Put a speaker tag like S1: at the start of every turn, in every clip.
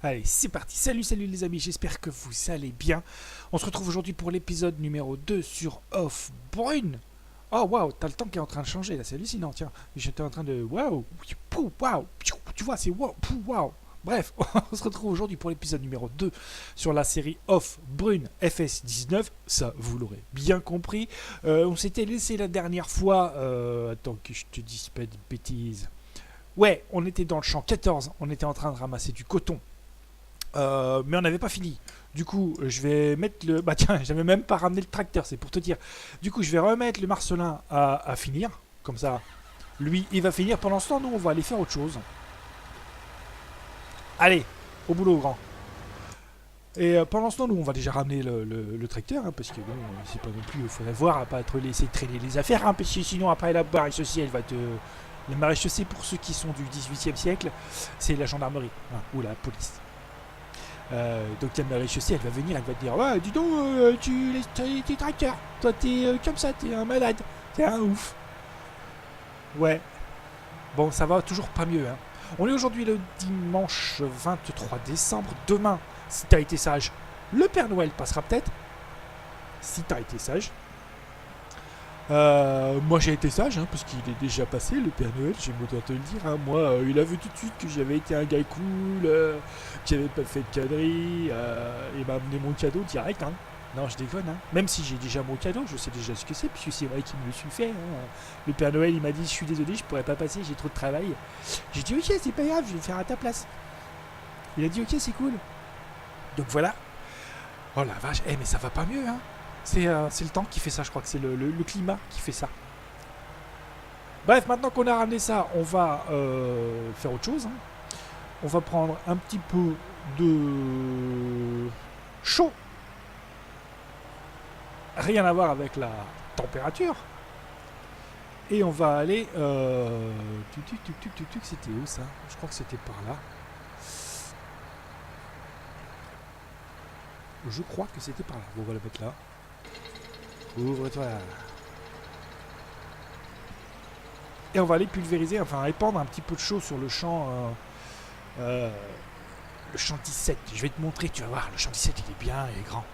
S1: Allez, c'est parti. Salut, salut les amis, j'espère que vous allez bien. On se retrouve aujourd'hui pour l'épisode numéro 2 sur Off-Brune. Oh waouh, t'as le temps qui est en train de changer là, c'est hallucinant, tiens. J'étais en train de waouh, waouh, tu vois, c'est waouh, waouh. Bref, on se retrouve aujourd'hui pour l'épisode numéro 2 sur la série Off-Brune FS19. Ça, vous l'aurez bien compris. On s'était laissé la dernière fois. Attends que je te dise pas de bêtises. Ouais, on était dans le champ 14, on était en train de ramasser du coton. Mais on n'avait pas fini. Du coup, je vais mettre le. Bah tiens, j'avais même pas ramené le tracteur, c'est pour te dire. Du coup, je vais remettre le Marcelin à finir. Comme ça, lui, il va finir. Pendant ce temps, nous, on va aller faire autre chose. Allez, au boulot, grand. Et pendant ce temps, nous, on va déjà ramener le tracteur, hein, parce que bon, c'est pas non plus. Il faudrait voir à pas être laisser traîner les affaires, hein, parce que sinon, après, la maréchaussée, elle va te. La maréchaussée, pour ceux qui sont du 18e siècle, c'est la gendarmerie, hein, ou la police. Donc la maréchaussée, elle va venir, elle va te dire ouais, dis donc, tu laisses tes tracteurs. Toi, t'es comme ça, t'es un malade. T'es un ouf. Ouais. Bon, ça va toujours pas mieux. Hein. On est aujourd'hui le dimanche 23 décembre. Demain, si t'as été sage, le Père Noël passera peut-être. Si t'as été sage. Moi j'ai été sage, hein, parce qu'il est déjà passé le Père Noël, j'ai autant te le dire. Hein. Moi, il a vu tout de suite que j'avais été un gars cool, que j'avais pas fait de conneries, il m'a amené mon cadeau direct. Hein. Non, je déconne. Hein. Même si j'ai déjà mon cadeau, je sais déjà ce que c'est, puisque c'est vrai qu'il me le suis fait. Hein. Le Père Noël, il m'a dit je suis désolé, je pourrais pas passer, j'ai trop de travail. J'ai dit ok, c'est pas grave, je vais le faire à ta place. Il a dit ok, c'est cool. Donc voilà. Oh la vache, mais ça va pas mieux, hein. C'est le temps qui fait ça, je crois que c'est le climat qui fait ça. Bref, maintenant qu'on a ramené ça, on va faire autre chose. Hein. On va prendre un petit peu de chaud. Rien à voir avec la température. Et on va aller... C'était où ça? Je crois que c'était par là. Je crois que c'était par là. Bon, on va la mettre là. Ouvre-toi. Et on va aller pulvériser, enfin répandre un petit peu de chaud sur le champ. Le champ 17. Je vais te montrer, tu vas voir. Le champ 17, il est bien, il est grand.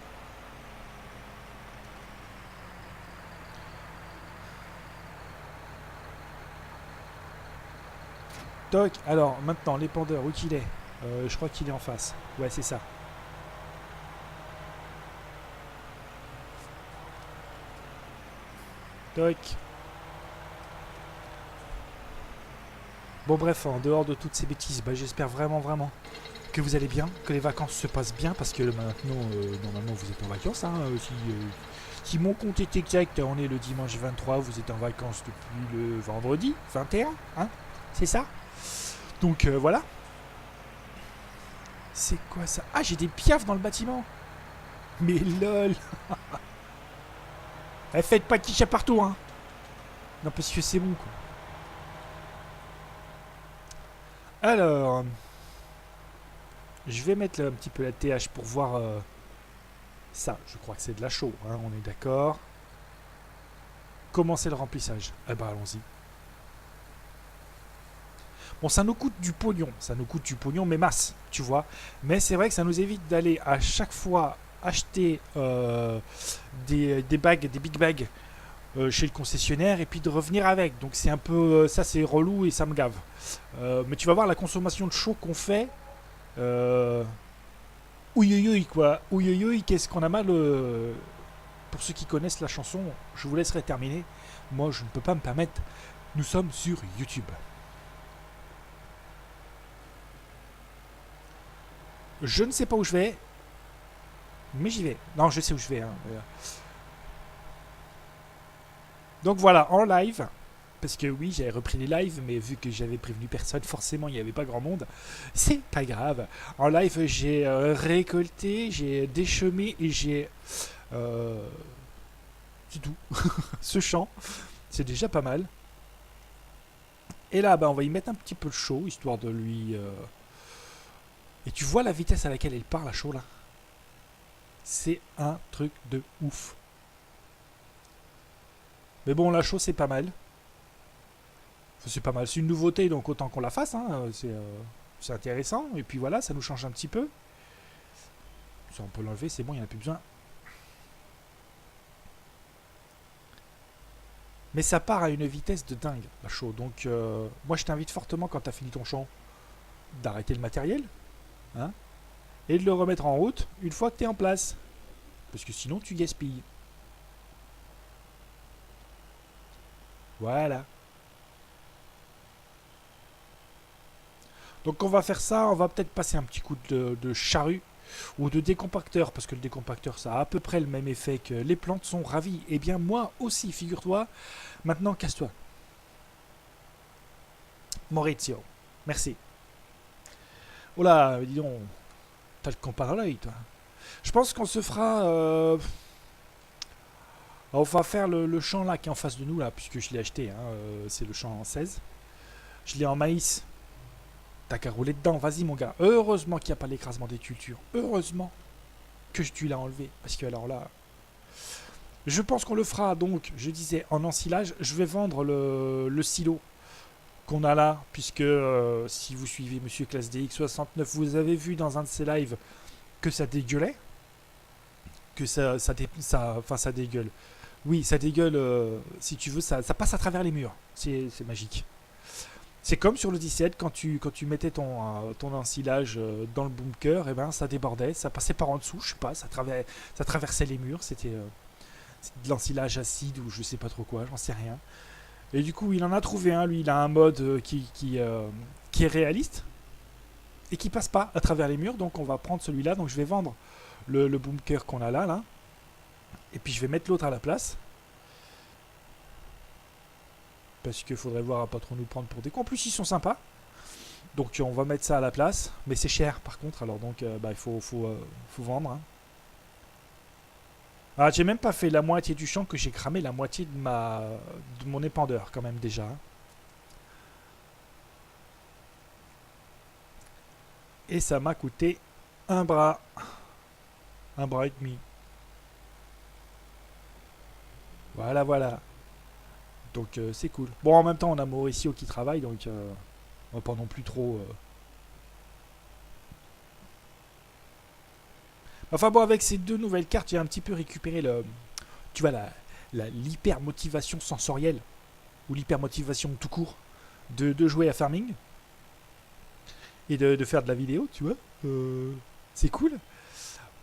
S1: Toc. Alors, maintenant, l'épandeur, où qu'il est je crois qu'il est en face. Ouais, c'est ça. Toc. Bon bref, en dehors de toutes ces bêtises, bah, j'espère vraiment que vous allez bien, que les vacances se passent bien, parce que maintenant, normalement vous êtes en vacances. Hein, si mon compte est exact, on est le dimanche 23, vous êtes en vacances depuis le vendredi 21, hein, c'est ça. Donc voilà. C'est quoi ça? Ah, j'ai des piafs dans le bâtiment. Mais lol. Faites pas de quiche partout, hein. Non, parce que c'est bon, quoi. Alors, je vais mettre un petit peu la TH pour voir ça. Je crois que c'est de la chaux, hein, on est d'accord. Commencer le remplissage. Eh ben, allons-y. Bon, ça nous coûte du pognon, mais masse, tu vois. Mais c'est vrai que ça nous évite d'aller à chaque fois acheter des bagues, des big bags chez le concessionnaire et puis de revenir avec. Donc c'est un peu, ça c'est relou et ça me gave. Mais tu vas voir la consommation de chaud qu'on fait. Ouïouïouï quoi. Ouïouïouï, qu'est-ce qu'on a mal. Pour ceux qui connaissent la chanson, je vous laisserai terminer. Moi je ne peux pas me permettre. Nous sommes sur YouTube. Je ne sais pas où je vais, mais j'y vais. Non, je sais où je vais. Hein. Donc voilà, en live, parce que oui, j'avais repris les lives, mais vu que j'avais prévenu personne, forcément, il n'y avait pas grand monde. C'est pas grave. En live, j'ai récolté, j'ai déchemé et j'ai... c'est tout. Ce champ, c'est déjà pas mal. Et là, bah, on va y mettre un petit peu de chaud, histoire de lui... Et tu vois la vitesse à laquelle il part, la chaux, là? C'est un truc de ouf. Mais bon, la chaux, c'est pas mal. Enfin, c'est pas mal. C'est une nouveauté, donc autant qu'on la fasse. Hein. c'est intéressant. Et puis voilà, ça nous change un petit peu. Ça, on peut l'enlever, c'est bon, il n'y en a plus besoin. Mais ça part à une vitesse de dingue, la chaux. Donc, moi, je t'invite fortement, quand tu as fini ton champ, d'arrêter le matériel, hein, et de le remettre en route une fois que tu es en place. Parce que sinon, tu gaspilles. Voilà. Donc, on va faire ça. On va peut-être passer un petit coup de charrue ou de décompacteur, parce que le décompacteur, ça a à peu près le même effet que les plantes sont ravies. Eh bien, moi aussi, figure-toi. Maintenant, casse-toi. Maurizio. Merci. Oh là, dis donc, t'as le compas à l'œil, toi. Je pense qu'on se fera... on va faire le champ là qui est en face de nous, là, puisque je l'ai acheté. Hein, c'est le champ en 16. Je l'ai en maïs. T'as qu'à rouler dedans, vas-y mon gars. Heureusement qu'il n'y a pas l'écrasement des cultures. Heureusement que tu l'as enlevé. Parce que alors là... Je pense qu'on le fera donc, je disais, en ensilage. Je vais vendre le silo qu'on a là, puisque si vous suivez Monsieur Classe DX69, vous avez vu dans un de ses lives que ça dégueulait. Que ça dégueule. Oui, ça dégueule, si tu veux, ça passe à travers les murs. C'est magique. C'est comme sur le 17, quand tu mettais ton ensilage dans le bunker, et ben ça débordait, ça passait par en dessous, je sais pas, ça traversait les murs, c'était de l'ensilage acide ou je sais pas trop quoi, j'en sais rien. Et du coup, il en a trouvé un, lui, il a un mode qui est réaliste et qui passe pas à travers les murs, donc on va prendre celui-là, donc je vais vendre le bunker qu'on a là, et puis je vais mettre l'autre à la place. Parce qu'il faudrait voir à pas trop nous prendre pour des cons. En plus, ils sont sympas. Donc on va mettre ça à la place. Mais c'est cher par contre. Alors donc il faut vendre. Hein. Ah, j'ai même pas fait la moitié du champ que j'ai cramé la moitié de mon épandeur quand même déjà. Hein. Et ça m'a coûté un bras. Un bras et demi. Voilà, voilà. Donc c'est cool. Bon, en même temps, on a Mauricio qui travaille, donc on va pas non plus trop... Enfin bon, avec ces deux nouvelles cartes, j'ai un petit peu récupéré tu vois, l'hyper-motivation sensorielle, ou l'hyper-motivation tout court, de jouer à Farming, et de faire de la vidéo, tu vois. C'est cool.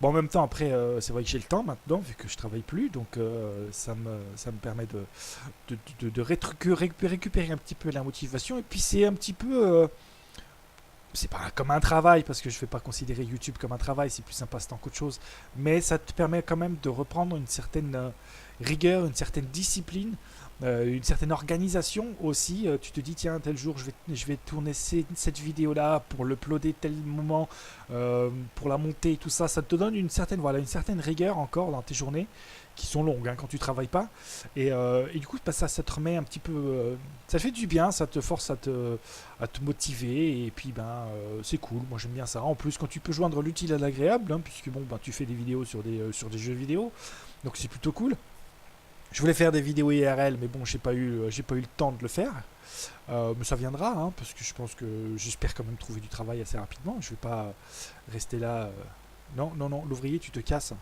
S1: Bon, en même temps, après, c'est vrai que j'ai le temps maintenant, vu que je travaille plus, donc ça me permet de récupérer un petit peu la motivation. Et puis c'est un petit peu... c'est pas comme un travail, parce que je ne vais pas considérer YouTube comme un travail, c'est plus un passe-temps qu'autre chose. Mais ça te permet quand même de reprendre une certaine rigueur, une certaine discipline, une certaine organisation aussi. Tu te dis, tiens, tel jour, je vais tourner cette vidéo-là pour l'uploader tel moment, pour la monter, tout ça. Ça te donne une certaine rigueur encore dans tes journées, qui sont longues hein, quand tu travailles pas. Et du coup, bah, ça te remet un petit peu... ça fait du bien, ça te force à te motiver. Et puis, c'est cool. Moi, j'aime bien ça. En plus, quand tu peux joindre l'utile à l'agréable, hein, puisque bon, tu fais des vidéos sur des jeux vidéo. Donc, c'est plutôt cool. Je voulais faire des vidéos IRL, mais bon, j'ai pas eu le temps de le faire. Mais ça viendra, hein, parce que j'espère quand même trouver du travail assez rapidement. Je vais pas rester là. Non, l'ouvrier, tu te casses.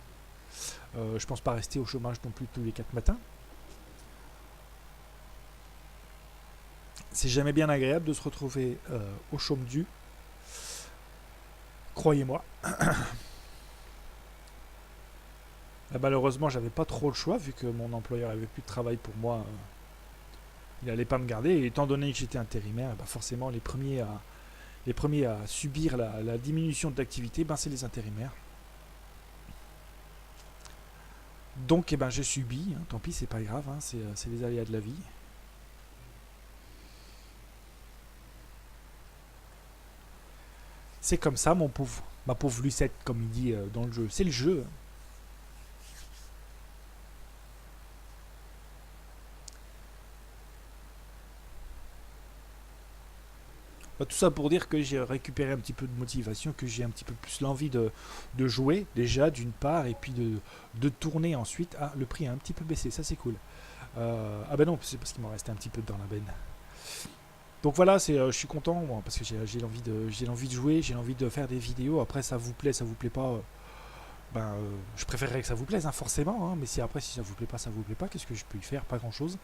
S1: Je pense pas rester au chômage non plus tous les 4 matins. C'est jamais bien agréable de se retrouver au chôme du. Croyez-moi. Malheureusement, j'avais pas trop le choix vu que mon employeur avait plus de travail pour moi. Il allait pas me garder. Et étant donné que j'étais intérimaire, forcément, les premiers à subir la diminution de l'activité, c'est les intérimaires. Donc, j'ai subi. Hein, tant pis, c'est pas grave. Hein, c'est les aléas de la vie. C'est comme ça, ma pauvre Lucette, comme il dit dans le jeu. C'est le jeu. Tout ça pour dire que j'ai récupéré un petit peu de motivation, que j'ai un petit peu plus l'envie de jouer déjà d'une part, et puis de tourner ensuite. Ah, le prix a un petit peu baissé, ça c'est cool. Ah non, c'est parce qu'il m'en restait un petit peu dans la benne. Donc voilà, je suis content moi, parce que j'ai l'envie de jouer, j'ai l'envie de faire des vidéos. Après, ça vous plaît pas. Je préférerais que ça vous plaise, hein, forcément. Hein, mais si ça vous plaît pas, ça vous plaît pas. Qu'est-ce que je peux y faire? Pas grand-chose.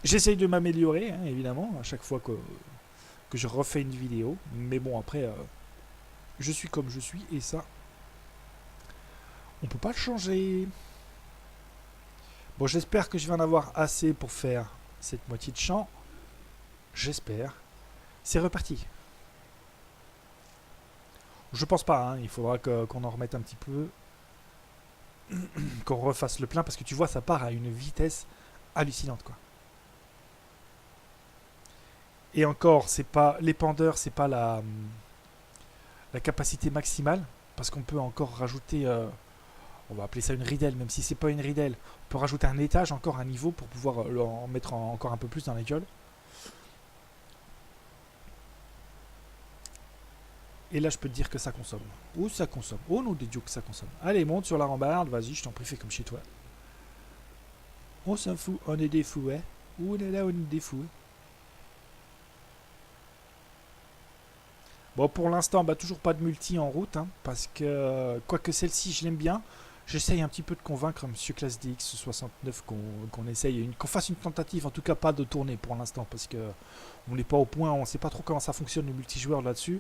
S1: J'essaye de m'améliorer, hein, évidemment, à chaque fois que je refais une vidéo. Mais bon, après, je suis comme je suis, et ça, on peut pas le changer. Bon, j'espère que je vais en avoir assez pour faire cette moitié de champ. J'espère. C'est reparti. Je pense pas, hein, il faudra qu'on en remette un petit peu. Qu'on refasse le plein, parce que tu vois, ça part à une vitesse hallucinante, quoi. Et encore, c'est pas l'épandeur, c'est pas la capacité maximale, parce qu'on peut encore rajouter, on va appeler ça une ridelle, même si c'est pas une ridelle, on peut rajouter un étage, encore un niveau, pour pouvoir en mettre encore un peu plus dans la gueule. Et là, je peux te dire que ça consomme. Oh, ça consomme. Oh, non, des dieux que ça consomme. Allez, monte sur la rambarde, vas-y, je t'en prie, fais comme chez toi. On s'en fout, on est des fous, hein. On est là, on est des fous. Bon, pour l'instant, toujours pas de multi en route, hein, parce que, quoique celle-ci, je l'aime bien, j'essaye un petit peu de convaincre Monsieur Classe DX69 qu'on essaye, qu'on fasse une tentative, en tout cas pas de tourner pour l'instant, parce que on n'est pas au point, on sait pas trop comment ça fonctionne le multijoueur là-dessus.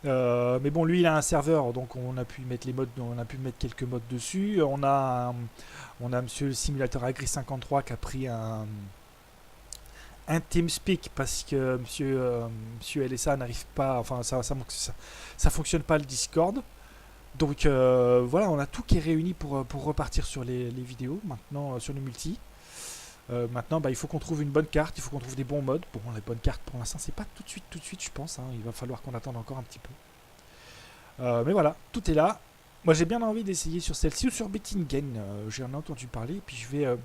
S1: Mais bon, lui, il a un serveur, donc on a pu mettre les modes, on a pu mettre quelques modes dessus. On a Monsieur le simulateur Agri53 qui a pris un TeamSpeak parce que Monsieur LSA n'arrive pas, enfin ça fonctionne pas le Discord. Donc voilà, on a tout qui est réuni pour repartir sur les vidéos maintenant, sur le multi. Maintenant, il faut qu'on trouve une bonne carte, il faut qu'on trouve des bons modes. Bon, les bonnes cartes pour l'instant, c'est pas tout de suite, je pense. Hein. Il va falloir qu'on attende encore un petit peu. Mais voilà, tout est là. Moi, j'ai bien envie d'essayer sur celle-ci ou sur Bettingen. J'en ai entendu parler, et puis je vais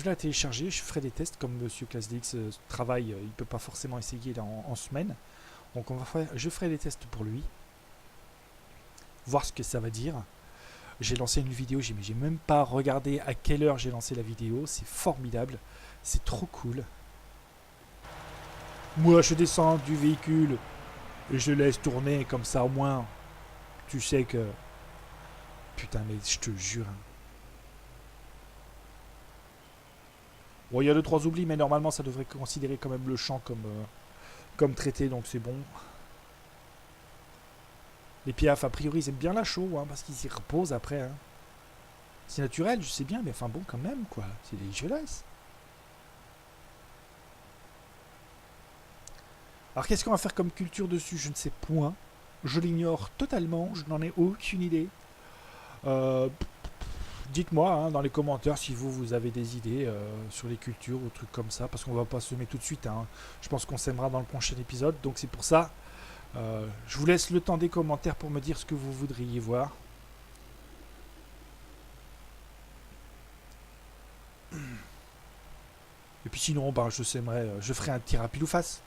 S1: la télécharger. Je ferai des tests comme Monsieur ClassDX travaille. Il peut pas forcément essayer en semaine. Donc, je ferai des tests pour lui, voir ce que ça va dire. J'ai lancé une vidéo, j'ai même pas regardé à quelle heure j'ai lancé la vidéo. C'est formidable, c'est trop cool. Moi, je descends du véhicule et je laisse tourner comme ça, au moins. Tu sais que... Putain, mais je te jure. Bon, il y a 2-3 oublis, mais normalement, ça devrait considérer quand même le champ comme traité, donc c'est bon. Les piafs, a priori, ils aiment bien la chaux, hein, parce qu'ils s'y reposent après. Hein. C'est naturel, je sais bien, mais enfin bon, quand même, quoi. C'est dégueulasse. Alors, qu'est-ce qu'on va faire comme culture dessus? Je ne sais point. Je l'ignore totalement, je n'en ai aucune idée. Dites-moi hein, dans les commentaires si vous avez des idées sur les cultures ou trucs comme ça, parce qu'on va pas semer tout de suite. Hein. Je pense qu'on sèmera dans le prochain épisode, donc c'est pour ça. Je vous laisse le temps des commentaires pour me dire ce que vous voudriez voir. Et puis sinon, je sèmerai, je ferai un petit rapide ou face.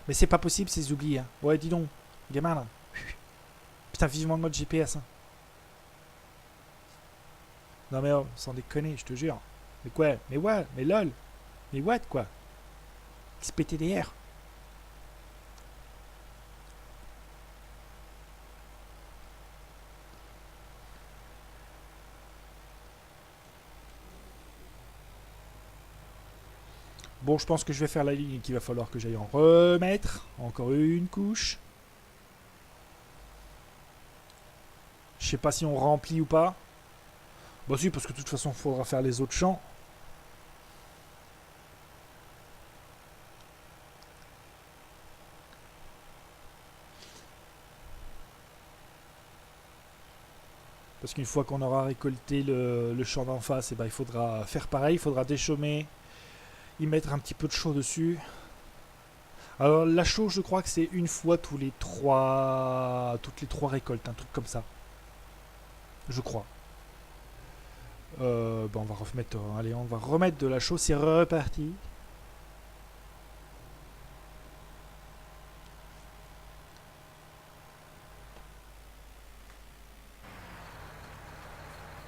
S1: Mais c'est pas possible ces oublis. Hein. Ouais, dis donc, gamin là. Putain, vivement le mode GPS. Hein. Non mais oh, sans déconner, je te jure. Mais quoi? Mais ouais, mais lol. Mais what quoi? XPTDR. Bon, je pense que je vais faire la ligne et qu'il va falloir que j'aille en remettre. Encore une couche. Je sais pas si on remplit ou pas. Bah si, parce que de toute façon, il faudra faire les autres champs. Parce qu'une fois qu'on aura récolté le champ d'en face, il faudra faire pareil, il faudra déchaumer, y mettre un petit peu de chaux dessus. Alors la chaux, je crois que c'est une fois toutes les trois récoltes, un truc comme ça. Je crois. On va remettre, allez, on va remettre de la chaux, c'est reparti.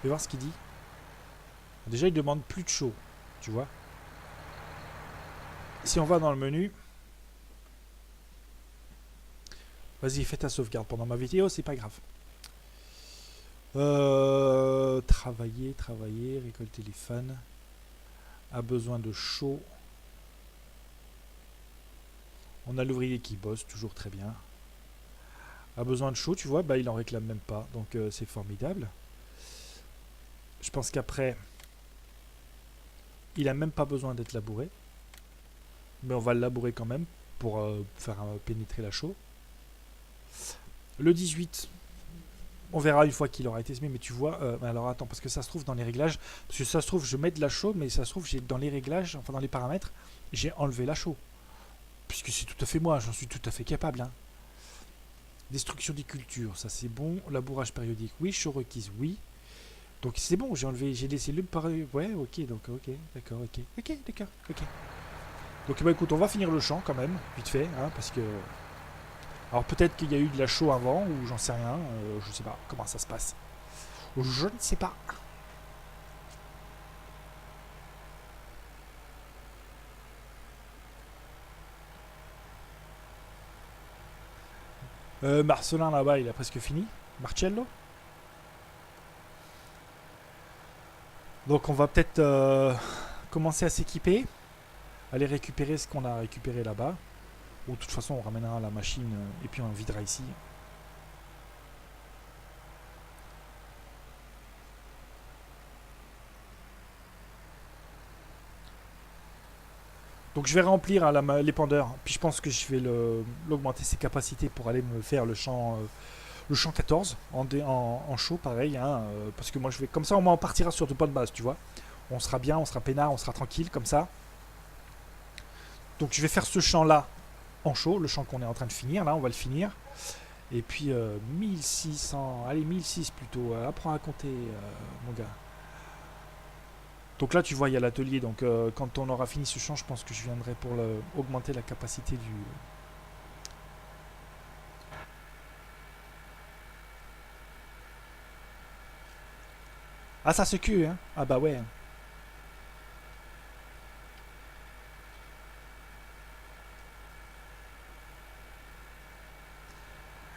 S1: Je vais voir ce qu'il dit. Déjà, il demande plus de chaud, tu vois. Si on va dans le menu, vas-y, fais ta sauvegarde pendant ma vidéo, c'est pas grave. Travailler, récolter les fans. A besoin de chaud. On a l'ouvrier qui bosse, toujours très bien. A besoin de chaud, tu vois, bah il en réclame même pas, donc c'est formidable. Je pense qu'après, il a même pas besoin d'être labouré. Mais on va le labourer quand même pour faire pénétrer la chaux. Le 18, on verra une fois qu'il aura été semé, mais tu vois, alors attends, parce que ça se trouve dans les réglages, parce que ça se trouve, je mets de la chaux, mais ça se trouve, j'ai dans les réglages, enfin dans les paramètres, j'ai enlevé la chaux. Puisque c'est tout à fait moi, j'en suis tout à fait capable. Hein. Destruction des cultures, ça c'est bon. Labourage périodique, oui. Chaux requise, oui. Donc c'est bon, j'ai enlevé, j'ai laissé le par... Ouais, ok, donc ok, d'accord, ok. Ok, d'accord, ok. Donc bah écoute, on va finir le champ quand même, vite fait, hein, parce que... Alors peut-être qu'il y a eu de la chaux avant, ou j'en sais rien, je sais pas comment ça se passe. Je ne sais pas. Marcelin là-bas, il a presque fini. Marcello. Donc on va peut-être commencer à s'équiper, aller récupérer ce qu'on a récupéré là-bas. Ou de toute façon on ramènera la machine et puis on videra ici. Donc je vais remplir hein, l'épandeur. Puis je pense que je vais l'augmenter ses capacités pour aller me faire le champ 14 en chaud pareil. Hein, parce que moi je vais comme ça au moins on partira sur de bonnes bases, tu vois. On sera bien, on sera peinard, on sera tranquille comme ça. Donc je vais faire ce champ là en chaud, le champ qu'on est en train de finir, là on va le finir. Et puis 1600, allez 1600 plutôt, apprends à compter mon gars. Donc là tu vois il y a l'atelier, donc quand on aura fini ce champ je pense que je viendrai pour augmenter la capacité du... Ah ça se cue hein. Ah bah ouais.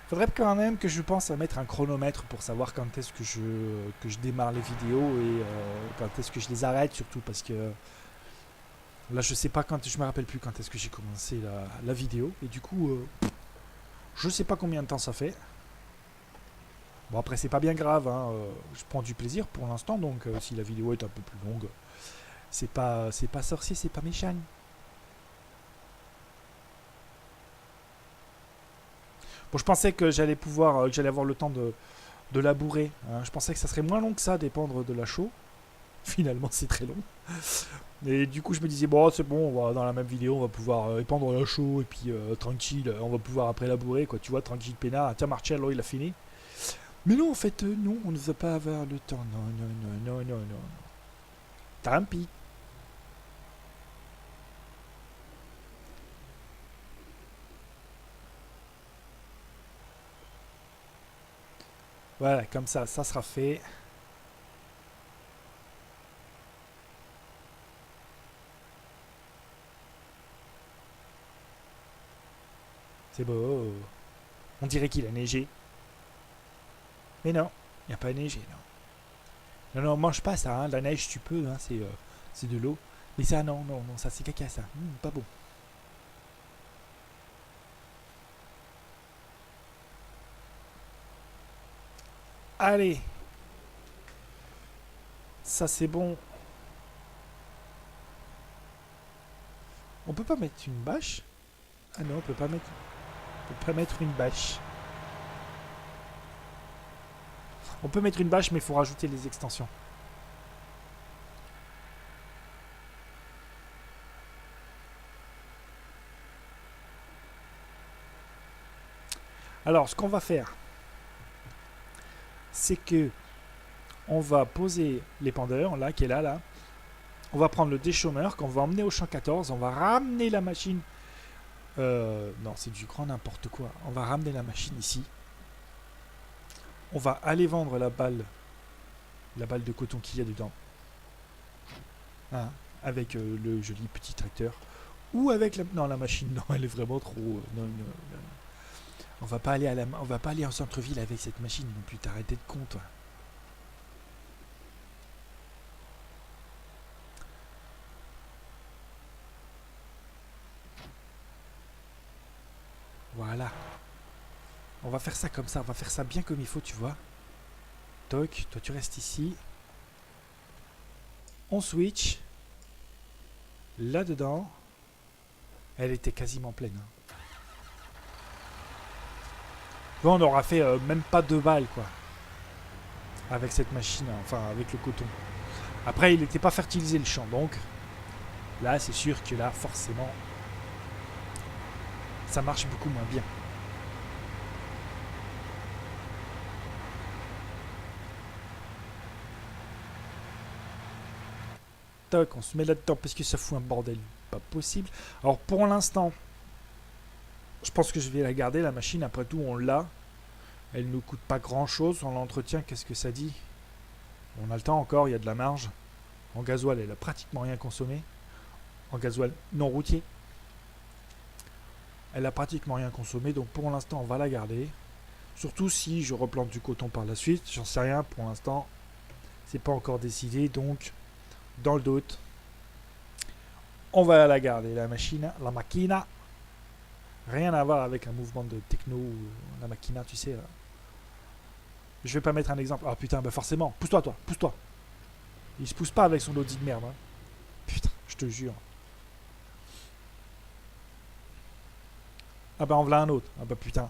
S1: Faudrait quand même que je pense à mettre un chronomètre pour savoir quand est-ce que je démarre les vidéos et quand est-ce que je les arrête surtout parce que là je sais pas quand, je me rappelle plus quand est-ce que j'ai commencé la vidéo et du coup je sais pas combien de temps ça fait. Bon après c'est pas bien grave, hein, je prends du plaisir pour l'instant donc si la vidéo est un peu plus longue, c'est pas sorcier, c'est pas méchant. Bon je pensais que j'allais pouvoir, que j'allais avoir le temps de labourer. Hein. Je pensais que ça serait moins long que ça dépendre de la chaux. Finalement, c'est très long. Et du coup, je me disais, bon, c'est bon, on va, dans la même vidéo, on va pouvoir épandre la chaux et puis tranquille, on va pouvoir après labourer, quoi. Tu vois, tranquille, peinard. Tiens, Marcello, il a fini. Mais non, en fait, non, on ne veut pas avoir le temps. Non, non, non, non, non, non. Tant pis. Voilà, comme ça sera fait. C'est beau. On dirait qu'il a neigé. Mais non, il n'y a pas neigé, non. Non, non, mange pas ça, hein. La neige, tu peux, hein. C'est de l'eau. Mais ça, non, non, non, ça, c'est caca, ça. Pas bon. Allez, ça, c'est bon. On peut pas mettre une bâche? Ah non, on peut pas mettre une bâche. On peut mettre une bâche, mais il faut rajouter les extensions. Alors, ce qu'on va faire, c'est que on va poser l'épandeur, là, qui est là, là. On va prendre le déchômeur qu'on va emmener au champ 14. On va ramener la machine. Non, c'est du grand n'importe quoi. On va ramener la machine ici. On va aller vendre la balle de coton qu'il y a dedans. hein, avec le joli petit tracteur. Ou avec la... Non, la machine, non, elle est vraiment trop... non, non, non. On va pas aller on va pas aller en centre-ville avec cette machine non plus, t'arrêtes d'être con, toi. Voilà. On va faire ça comme ça, on va faire ça bien comme il faut, tu vois. Toc, toi tu restes ici. On switch. Là-dedans. Elle était quasiment pleine. Hein. Bon, on aura fait même pas 2 balles, quoi. Avec cette machine, enfin avec le coton. Après, il n'était pas fertilisé le champ, donc là, c'est sûr que là, forcément, ça marche beaucoup moins bien. Toc, on se met là-dedans parce que ça fout un bordel pas possible. Alors pour l'instant, je pense que je vais la garder, la machine. Après tout, on l'a. Elle ne nous coûte pas grand-chose. On l'entretient, qu'est-ce que ça dit? On a le temps encore, il y a de la marge. En gasoil, elle a pratiquement rien consommé. En gasoil non routier. Elle a pratiquement rien consommé, donc pour l'instant, on va la garder. Surtout si je replante du coton par la suite. J'en sais rien, pour l'instant, c'est pas encore décidé. Donc, dans le doute, on va la garder, la machine, la machina. Rien à voir avec un mouvement de techno, la machina, tu sais. Là. Je vais pas mettre un exemple. Ah putain, bah forcément. Pousse-toi, toi, pousse-toi. Il se pousse pas avec son Audi de merde. Hein. Putain, je te jure. Ah bah en voilà un autre. Ah bah putain.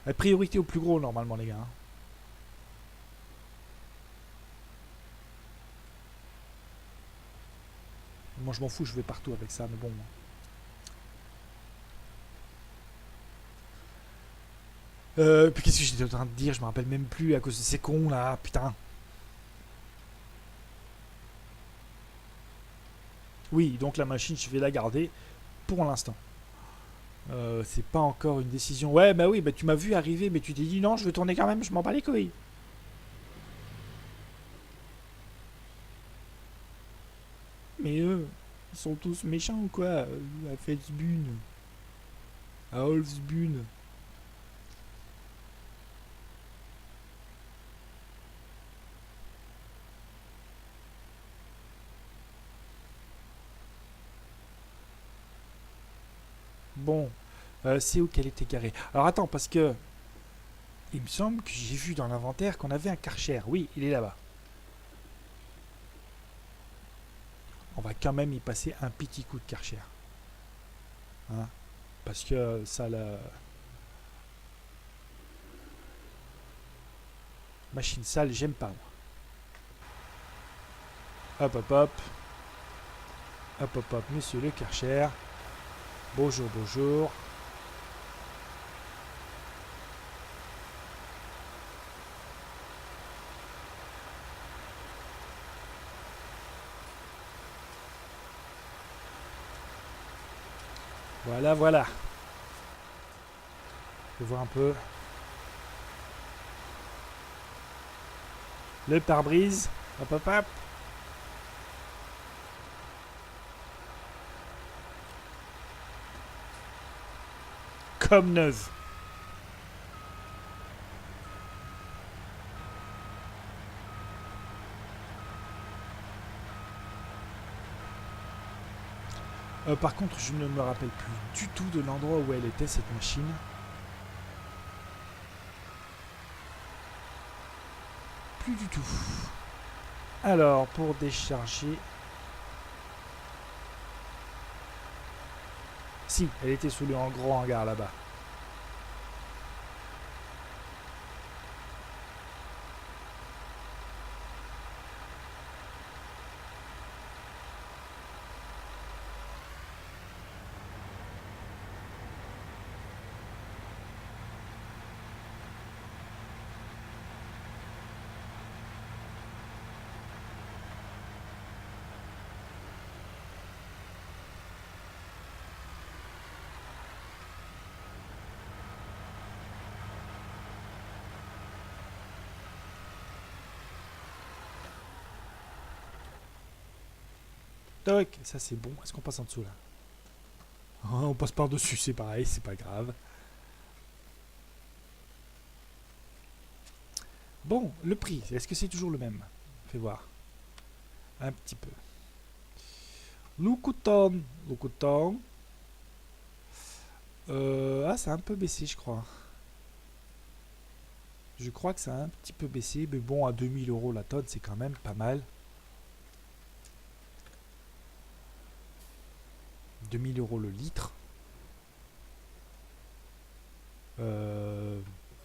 S1: La priorité au plus gros normalement les gars. Hein. Moi je m'en fous, je vais partout avec ça, mais bon. Puis qu'est-ce que j'étais en train de dire? Je me rappelle même plus à cause de ces cons là, putain. Oui, donc la machine, je vais la garder pour l'instant. C'est pas encore une décision. Ouais, bah oui, bah tu m'as vu arriver, mais tu t'es dit non, je veux tourner quand même, je m'en bats les couilles. Mais eux, ils sont tous méchants ou quoi? À Felsbune, à Holzbune. Bon, c'est où qu'elle était garée? Alors attends, parce que il me semble que j'ai vu dans l'inventaire qu'on avait un Karcher. Oui, il est là-bas. On va quand même y passer un petit coup de Karcher. Hein, parce que ça, la machine sale, j'aime pas. Moi. Hop, hop, hop. Hop, hop, hop, monsieur le Karcher. Bonjour, bonjour. Voilà, voilà. Je vais voir un peu. Le pare-brise. Hop, hop, hop. Comme neuve. Par contre, je ne me rappelle plus du tout de l'endroit où elle était, cette machine. Plus du tout. Alors, pour décharger... Si, elle était sous le gros hangar là-bas. Toc, ça c'est bon. Est-ce qu'on passe en dessous là? Ah, on passe par dessus, c'est pareil, c'est pas grave. Bon, le prix, est-ce que c'est toujours le même? Fais voir. Un petit peu. Louboutin. Louboutin. Ah, ça a un peu baissé, je crois. Je crois que ça a un petit peu baissé, mais bon, à 2000 € la tonne, c'est quand même pas mal. 2000 € le litre.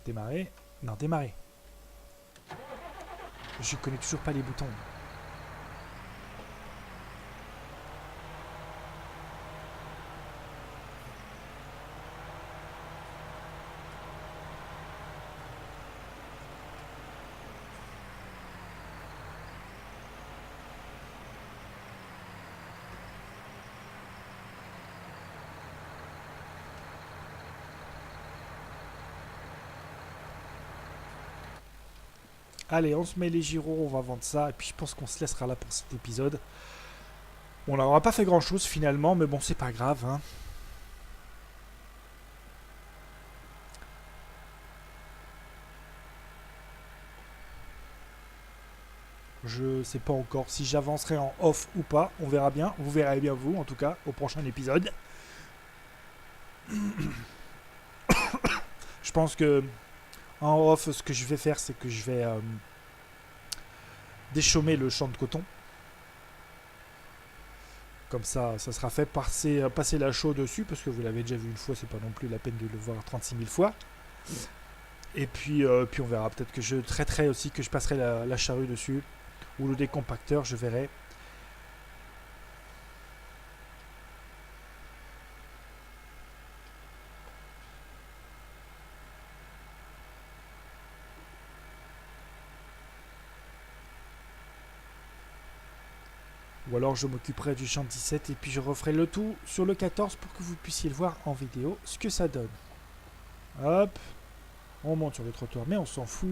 S1: Démarrer. Non, démarrer. Je connais toujours pas les boutons. Allez, on se met les gyros, on va vendre ça, et puis je pense qu'on se laissera là pour cet épisode. On n'aura pas fait grand chose finalement, mais bon, c'est pas grave, hein. Je sais pas encore si j'avancerai en off ou pas, on verra bien. Vous verrez bien vous, en tout cas, au prochain épisode. Je pense que en off, ce que je vais faire, c'est que je vais déchaumer le champ de coton. Comme ça, ça sera fait. Passer la chaux dessus, parce que vous l'avez déjà vu une fois, c'est pas non plus la peine de le voir 36 000 fois. Et puis on verra. Peut-être que je traiterai aussi, que je passerai la charrue dessus. Ou le décompacteur, je verrai. Ou alors je m'occuperai du champ 17 et puis je referai le tout sur le 14 pour que vous puissiez le voir en vidéo, ce que ça donne. Hop, on monte sur le trottoir, mais on s'en fout.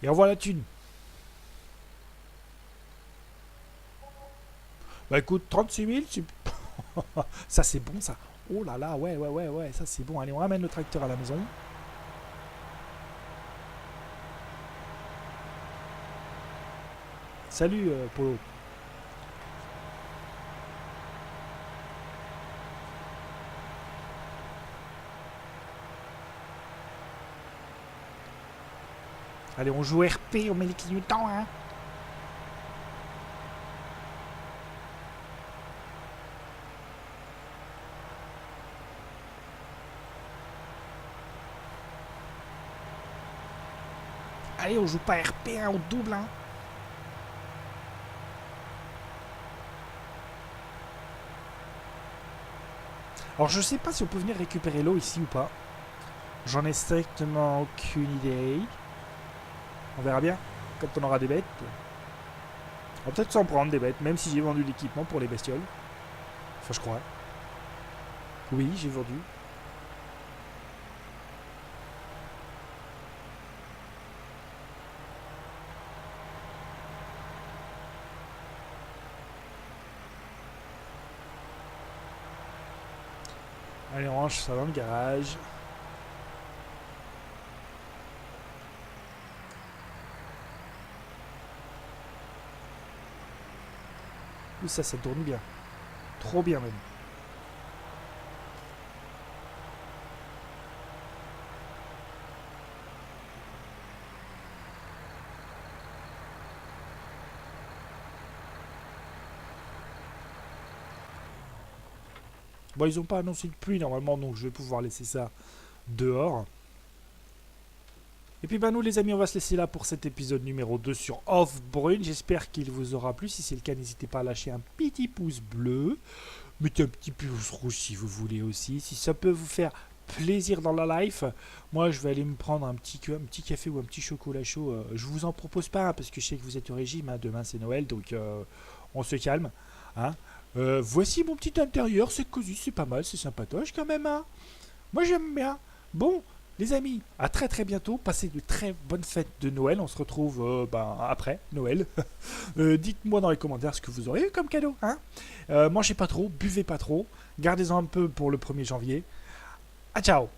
S1: Et on voit la thune. Bah écoute, 36 000, ça c'est bon ça. Oh là là, ouais, ça c'est bon. Allez, on ramène le tracteur à la maison. Salut Polo. Allez, on joue RP, on met les clignotants, hein. Allez, on joue pas RP, hein, on double, hein. Alors je sais pas si on peut venir récupérer l'eau ici ou pas. J'en ai strictement aucune idée. On verra bien quand on aura des bêtes. On va peut-être s'en prendre des bêtes, même si j'ai vendu l'équipement pour les bestioles. Enfin, je crois. Oui, j'ai vendu. Allez, on range ça dans le garage. Ouh, ça tourne bien. Trop bien même. Bon, ils n'ont pas annoncé de pluie normalement, donc je vais pouvoir laisser ça dehors. Et puis nous les amis, on va se laisser là pour cet épisode numéro 2 sur Off-Brune. J'espère qu'il vous aura plu. Si c'est le cas, n'hésitez pas à lâcher un petit pouce bleu. Mettez un petit pouce rouge si vous voulez aussi. Si ça peut vous faire plaisir dans la life. Moi, je vais aller me prendre un petit café ou un petit chocolat chaud. Je vous en propose pas, hein, parce que je sais que vous êtes au régime. Hein, demain, c'est Noël, donc on se calme. Hein. Voici mon petit intérieur. C'est cosy, c'est pas mal, c'est sympatoche quand même. Hein. Moi, j'aime bien. Bon, les amis, à très très bientôt. Passez de très bonnes fêtes de Noël. On se retrouve après Noël. Dites-moi dans les commentaires ce que vous aurez eu comme cadeau. Hein. Mangez pas trop, buvez pas trop. Gardez-en un peu pour le 1er janvier. Ah, ciao!